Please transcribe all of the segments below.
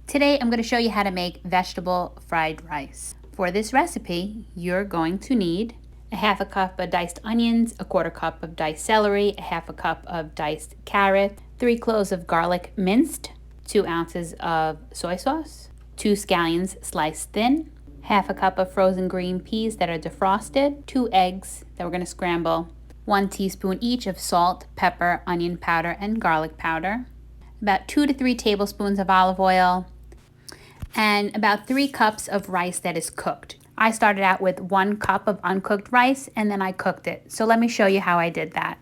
Today I'm going to show you how to make vegetable fried rice. For this recipe, you're going to need a half a cup of diced onions, a quarter cup of diced celery, a half a cup of diced carrot, 3 cloves of garlic minced, 2 ounces of soy sauce, 2 scallions sliced thin, half a cup of frozen green peas that are defrosted, 2 eggs that we're going to scramble, 1 teaspoon each of salt, pepper, onion powder, and garlic powder, about 2 to 3 tablespoons of olive oil, and about 3 cups of rice that is cooked. I started out with 1 cup of uncooked rice and then I cooked it. So let me show you how I did that.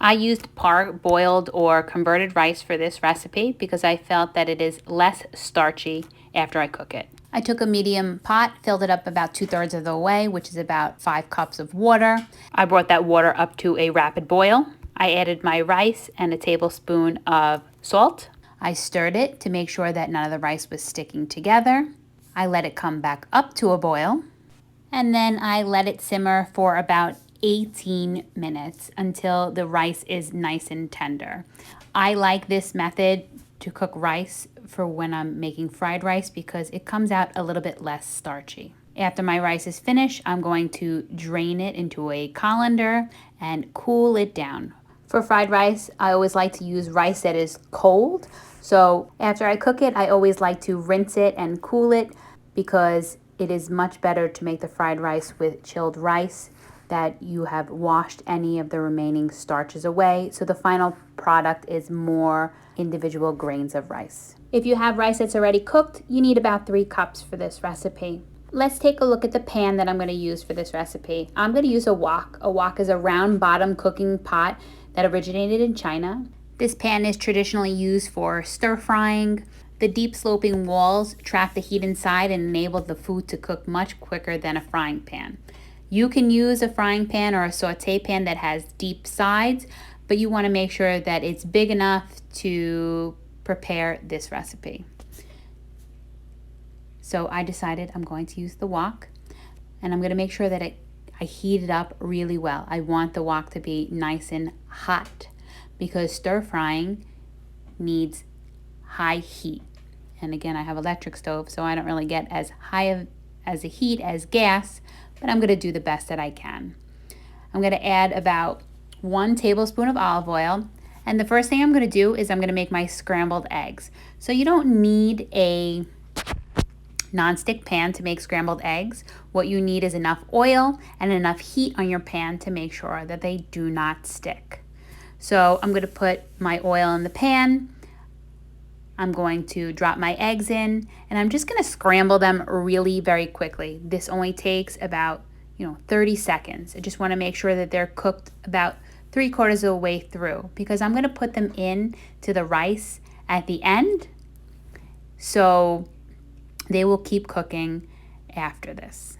I used parboiled or converted rice for this recipe because I felt that it is less starchy after I cook it. I took a medium pot, filled it up about 2/3 of the way, which is about 5 cups of water. I brought that water up to a rapid boil. I added my rice and a tablespoon of salt. I stirred it to make sure that none of the rice was sticking together. I let it come back up to a boil, and then I let it simmer for about 18 minutes until the rice is nice and tender. I like this method to cook rice for when I'm making fried rice because it comes out a little bit less starchy. After my rice is finished, I'm going to drain it into a colander and cool it down. For fried rice, I always like to use rice that is cold. So after I cook it, I always like to rinse it and cool it because it is much better to make the fried rice with chilled rice that you have washed any of the remaining starches away. So the final product is more individual grains of rice. If you have rice that's already cooked, you need about 3 cups for this recipe. Let's take a look at the pan that I'm going to use for this recipe. I'm going to use a wok. A wok is a round bottom cooking pot that originated in China. This pan is traditionally used for stir frying. The deep sloping walls trap the heat inside and enable the food to cook much quicker than a frying pan. You can use a frying pan or a saute pan that has deep sides, but you want to make sure that it's big enough to prepare this recipe. So I decided I'm going to use the wok, and I'm going to make sure that I heat it up really well. I want the wok to be nice and hot because stir frying needs high heat. And again, I have electric stove, so I don't really get as high as a heat as gas, but I'm going to do the best that I can. I'm going to add about 1 tablespoon of olive oil. And the first thing I'm going to do is I'm going to make my scrambled eggs. So you don't need a nonstick pan to make scrambled eggs. What you need is enough oil and enough heat on your pan to make sure that they do not stick. So I'm going to put my oil in the pan. I'm going to drop my eggs in, and I'm just going to scramble them really very quickly. This only takes about 30 seconds. I just want to make sure that they're cooked about 3/4 of the way through because I'm going to put them in to the rice at the end. So they will keep cooking after this.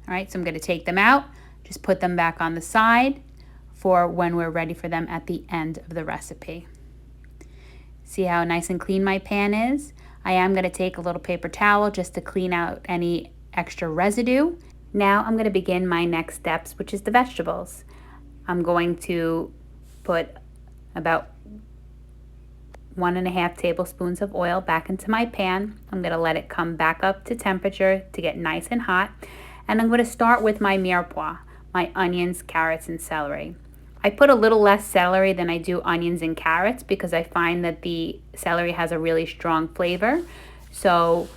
All right, so I'm going to take them out, just put them back on the side for when we're ready for them at the end of the recipe. See how nice and clean my pan is? I am going to take a little paper towel just to clean out any extra residue. Now I'm going to begin my next steps, which is the vegetables. I'm going to put about 1.5 tablespoons of oil back into my pan. I'm going to let it come back up to temperature to get nice and hot. And I'm going to start with my mirepoix, my onions, carrots, and celery. I put a little less celery than I do onions and carrots because I find that the celery has a really strong flavor. So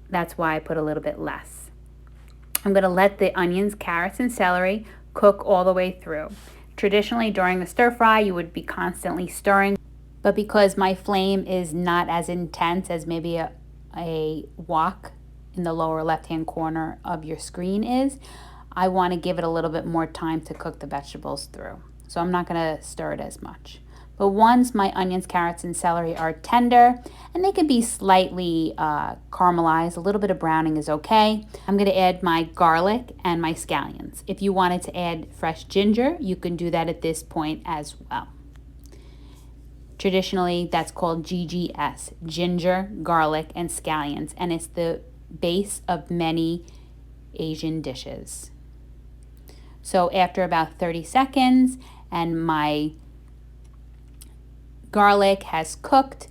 that's why I put a little bit less. I'm going to let the onions, carrots, and celery cook all the way through. Traditionally, during the stir fry, you would be constantly stirring, but because my flame is not as intense as maybe a wok in the lower left-hand corner of your screen is, I want to give it a little bit more time to cook the vegetables through. So I'm not going to stir it as much. But once my onions, carrots, and celery are tender, and they can be slightly caramelized, a little bit of browning is okay, I'm going to add my garlic and my scallions. If you wanted to add fresh ginger, you can do that at this point as well. Traditionally, that's called GGS, ginger, garlic, and scallions, and it's the base of many Asian dishes. So after about 30 seconds and my garlic has cooked,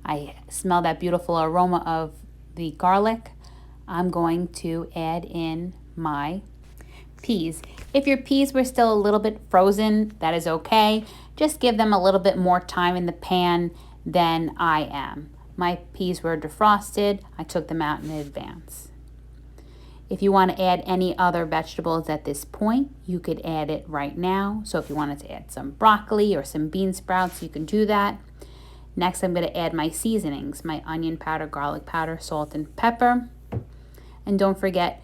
I smell that beautiful aroma of the garlic. I'm going to add in my peas. If your peas were still a little bit frozen, that is okay. Just give them a little bit more time in the pan than I am. My peas were defrosted. I took them out in advance. If you want to add any other vegetables at this point, you could add it right now. So if you wanted to add some broccoli or some bean sprouts, you can do that. Next, I'm going to add my seasonings, my onion powder, garlic powder, salt, and pepper. And don't forget,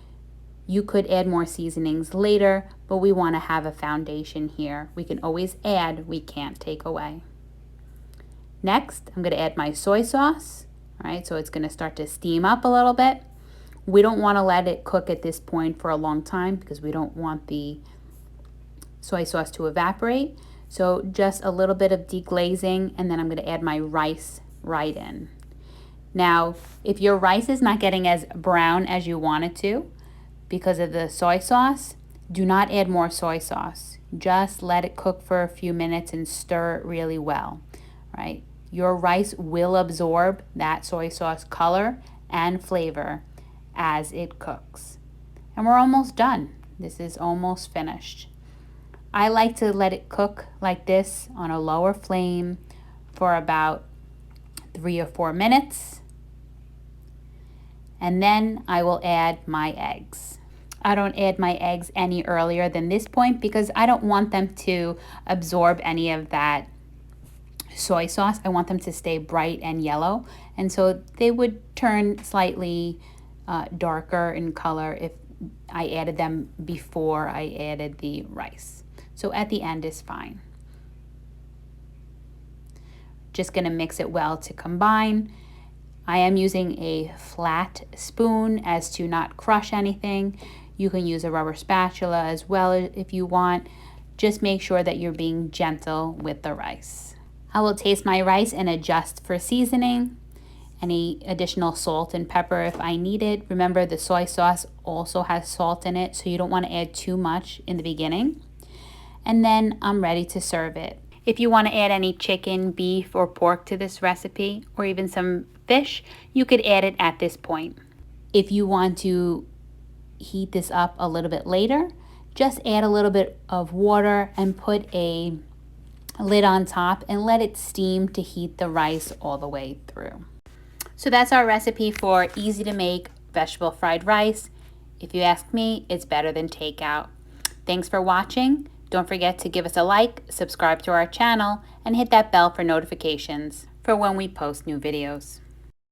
you could add more seasonings later, but we want to have a foundation here. We can always add, we can't take away. Next, I'm going to add my soy sauce. All right, so it's going to start to steam up a little bit. We don't want to let it cook at this point for a long time because we don't want the soy sauce to evaporate. So just a little bit of deglazing, and then I'm going to add my rice right in. Now, if your rice is not getting as brown as you want it to because of the soy sauce, do not add more soy sauce. Just let it cook for a few minutes and stir it really well, right? Your rice will absorb that soy sauce color and flavor as it cooks. And we're almost done. This is almost finished. I like to let it cook like this on a lower flame for about 3 or 4 minutes. And then I will add my eggs. I don't add my eggs any earlier than this point because I don't want them to absorb any of that soy sauce. I want them to stay bright and yellow. And so they would turn slightly darker in color if I added them before I added the rice. So at the end is fine. Just going to mix it well to combine. I am using a flat spoon as to not crush anything. You can use a rubber spatula as well if you want. Just make sure that you're being gentle with the rice. I will taste my rice and adjust for seasoning. Any additional salt and pepper if I need it. Remember, the soy sauce also has salt in it, so you don't want to add too much in the beginning. And then I'm ready to serve it. If you want to add any chicken, beef, or pork to this recipe, or even some fish, you could add it at this point. If you want to heat this up a little bit later, just add a little bit of water and put a lid on top and let it steam to heat the rice all the way through. So that's our recipe for easy to make vegetable fried rice. If you ask me, it's better than takeout. Thanks for watching. Don't forget to give us a like, subscribe to our channel, and hit that bell for notifications for when we post new videos.